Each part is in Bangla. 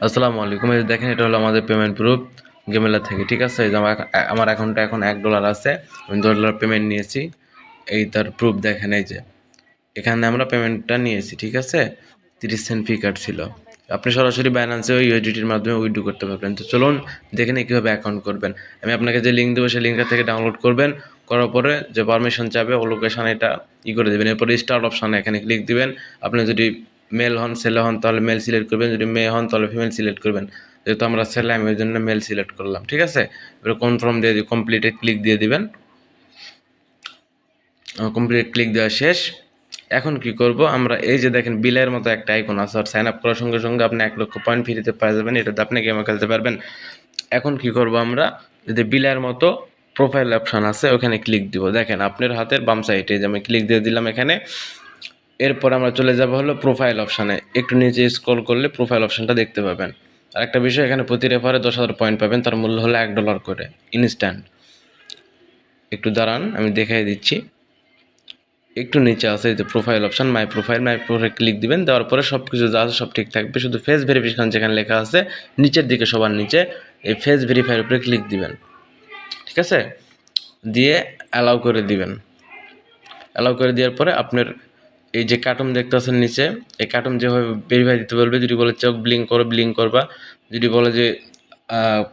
আসসালামু আলাইকুম। এই যে দেখেন, এটা হলো আমাদের পেমেন্ট প্রুফ গেমেলা থেকে। ঠিক আছে, এই যে আমার অ্যাকাউন্টে এখন $1 আছে। আমি $2 পেমেন্ট নিয়েছি। এই তার প্রুফ দেখেন, এই যে এখানে আমরা পেমেন্টটা নিয়েছি। ঠিক আছে, 30 সেন্ট ফি কাটছিল। আপনি সরাসরি বাইন্যান্সে ওই ইউএসডিটির মাধ্যমে উইথড্র করতে পারবেন। তো চলুন দেখে নিই কীভাবে অ্যাকাউন্ট করবেন। আমি আপনাকে যে লিঙ্ক দেবো সেই লিঙ্কটা থেকে ডাউনলোড করবেন। করার পরে যে পারমিশন চাবে ও লোকেশান এটা করে দেবেন। এরপরে স্টার্ট অপশানে এখানে ক্লিক দিবেন। আপনি যদি মেল হন, ছেলে হন, তাহলে মেল সিলেক্ট করবেন। যদি মেয়ে হন তাহলে ফিমেল সিলেক্ট করবেন। যেহেতু আমরা ছেলে, আমি ওই জন্য মেল সিলেক্ট করলাম। ঠিক আছে, এবার কনফার্ম দিয়ে কমপ্লিটে ক্লিক দিয়ে দিবেন। কমপ্লিট ক্লিক দেওয়া শেষ। এখন কি করব আমরা, এই যে দেখেন বিলের মতো একটা আইকন আছে, আর সাইন আপ করার সঙ্গে সঙ্গে আপনি 1 লক্ষ পয়েন্ট ফ্রিতে পেয়ে যাবেন। এটাতে আপনি গেমও খেলতে পারবেন। এখন কি করব আমরা, যদি বিলের মতো প্রোফাইল অপশান আছে ওখানে ক্লিক দিব। দেখেন আপনার হাতের বাম সাইডে যে আমি ক্লিক দিয়ে দিলাম এখানে। এরপর আমরা চলে যাব হলো প্রোফাইল অপশানে। একটু নিচে স্ক্রল করলে প্রোফাইল অপশানটা দেখতে পাবেন। আর একটা বিষয়, এখানে প্রতি রেফারে 10,000 পয়েন্ট পাবেন। তার মূল্য হলো $1 করে ইনস্ট্যান্ট। একটু দাঁড়ান, আমি দেখাই দিচ্ছি। একটু নিচে আছে এই যে প্রোফাইল অপশান, মাই প্রোফাইল ক্লিক দিবেন। দেওয়ার পরে সব কিছু যা আছে সব ঠিক থাকবে। শুধু ফেস ভেরিফিকেশন যেখানে লেখা আছে নিচের দিকে সবার নিচে, এই ফেস ভেরিফাইয়ের উপরে ক্লিক দিবেন। ঠিক আছে, দিয়ে অ্যালাউ করে দিবেন। অ্যালাউ করে দেওয়ার পরে আপনার এই যে কার্টুন দেখতে আছেন নিচে, এই কার্টুন যেভাবে ভেরিফাই দিতে বলবে। যদি বলে চোখ ব্লিঙ্ক করো, ব্লিঙ্ক করবা। যদি বলে যে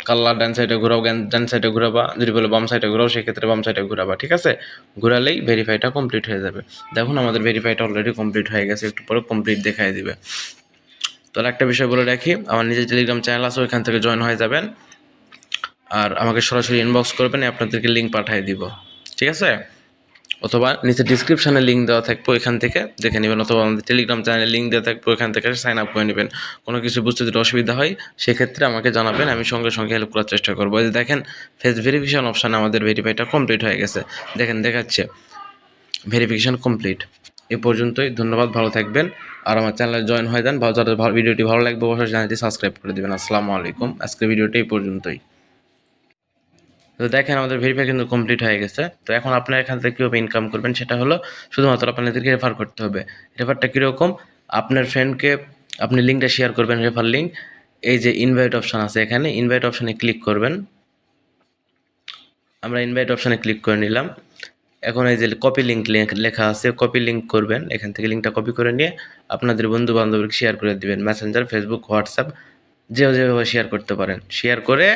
কাল্লা ডান সাইডে ঘোরাও, ডান সাইডে ঘোরাবা। যদি বলে বাম সাইডে ঘোরাও, সেক্ষেত্রে বাম সাইডে ঘোরাবা। ঠিক আছে, ঘোরালেই ভেরিফাইটা কমপ্লিট হয়ে যাবে। দেখুন আমাদের ভেরিফাইটা অলরেডি কমপ্লিট হয়ে গেছে। একটু পরে কমপ্লিট দেখাই দিবে। তাহলে একটা বিষয় বলে রাখি, আমার নিজের টেলিগ্রাম চ্যানেল আছে, ওইখান থেকে জয়েন হয়ে যাবেন। আর আমাকে সরাসরি ইনবক্স করবেন, আপনাদেরকে লিঙ্ক পাঠিয়ে দিব। ঠিক আছে, অথবা নিচে ডিসক্রিপশানে লিঙ্ক দেওয়া থাকবে, ওইখান থেকে দেখে নেবেন। অথবা আমাদের টেলিগ্রাম চ্যানেলে লিঙ্ক দেওয়া থাকবে, ওইখান থেকে সাইন আপ করে নেবেন। কোনো কিছু বুঝতে যদি অসুবিধা হয় সেক্ষেত্রে আমাকে জানাবেন, আমি সঙ্গে সঙ্গে হেল্প করার চেষ্টা করবো। এই যে দেখেন ফেস ভেরিফিকেশন অপশানে আমাদের ভেরিফাইটা কমপ্লিট হয়ে গেছে। দেখেন দেখাচ্ছে ভেরিফিকেশান কমপ্লিট। এ পর্যন্তই, ধন্যবাদ, ভালো থাকবেন। আর আমার চ্যানেলে জয়েন হয়ে যান। যাদের ভিডিওটি ভালো লাগবে অবশ্যই চ্যানেলটি সাবস্ক্রাইব করে দেবেন। আসসালামু আলাইকুম। আজকের ভিডিওটি এই পর্যন্তই। তো দেখেন আমাদের ভেরিফাই কিন্তু কমপ্লিট হয়ে গেছে। তো এখন আপনারা এখান থেকে কীভাবে ইনকাম করবেন সেটা হলো শুধুমাত্র আপনাদেরকে রেফার করতে হবে। রেফারটা কীরকম, আপনার ফ্রেন্ডকে আপনি লিঙ্কটা শেয়ার করবেন, রেফার লিঙ্ক। এই যে ইনভাইট অপশান আছে, এখানে ইনভাইট অপশানে ক্লিক করবেন। আমরা ইনভাইট অপশানে ক্লিক করে নিলাম। এখন এই যে কপি লিঙ্ক লেখা আছে, কপি লিঙ্ক করবেন। এখান থেকে লিঙ্কটা কপি করে নিয়ে আপনাদের বন্ধু বান্ধবকে শেয়ার করে দিবেন। মেসেঞ্জার, ফেসবুক, হোয়াটসঅ্যাপ যেভাবে শেয়ার করতে পারেন। শেয়ার করে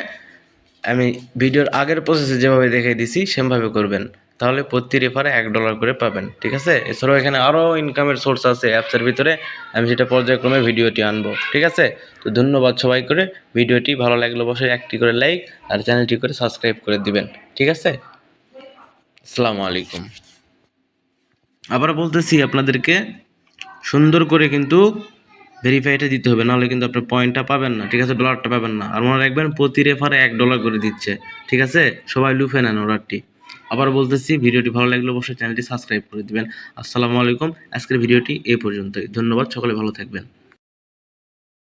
আমি ভিডিওর আগের প্রসেসে যেভাবে দেখিয়ে দিছি সেমভাবে করবেন। তাহলে প্রতি রেফারে $1 করে পাবেন। ঠিক আছে, এছাড়াও এখানে আরও ইনকামের সোর্স আছে অ্যাপসের ভিতরে, আমি সেটা পর্যায়ক্রমে ভিডিওটি আনবো। ঠিক আছে, তো ধন্যবাদ সবাই করে। ভিডিওটি ভালো লাগলে অবশ্যই একটি করে লাইক আর চ্যানেলটি করে সাবস্ক্রাইব করে দিবেন। ঠিক আছে, আসসালামু আলাইকুম। আবার বলতেছি আপনাদেরকে, সুন্দর করে কিন্তু ভেরিফাইটা দিতে হবে, নাহলে কিন্তু আপনার পয়েন্টটা পাবেন না। ঠিক আছে, ডলারটা পাবেন না। আর মনে রাখবেন প্রতি রেফারে $1 করে দিচ্ছে। ঠিক আছে, সবাই লুফে নেন অর্ডারটি। আবার বলতেছি, ভিডিওটি ভালো লাগলে অবশ্যই চ্যানেলটি সাবস্ক্রাইব করে দিবেন। আসসালামু আলাইকুম। আজকের ভিডিওটি এই পর্যন্তই। ধন্যবাদ, সকলে ভালো থাকবেন।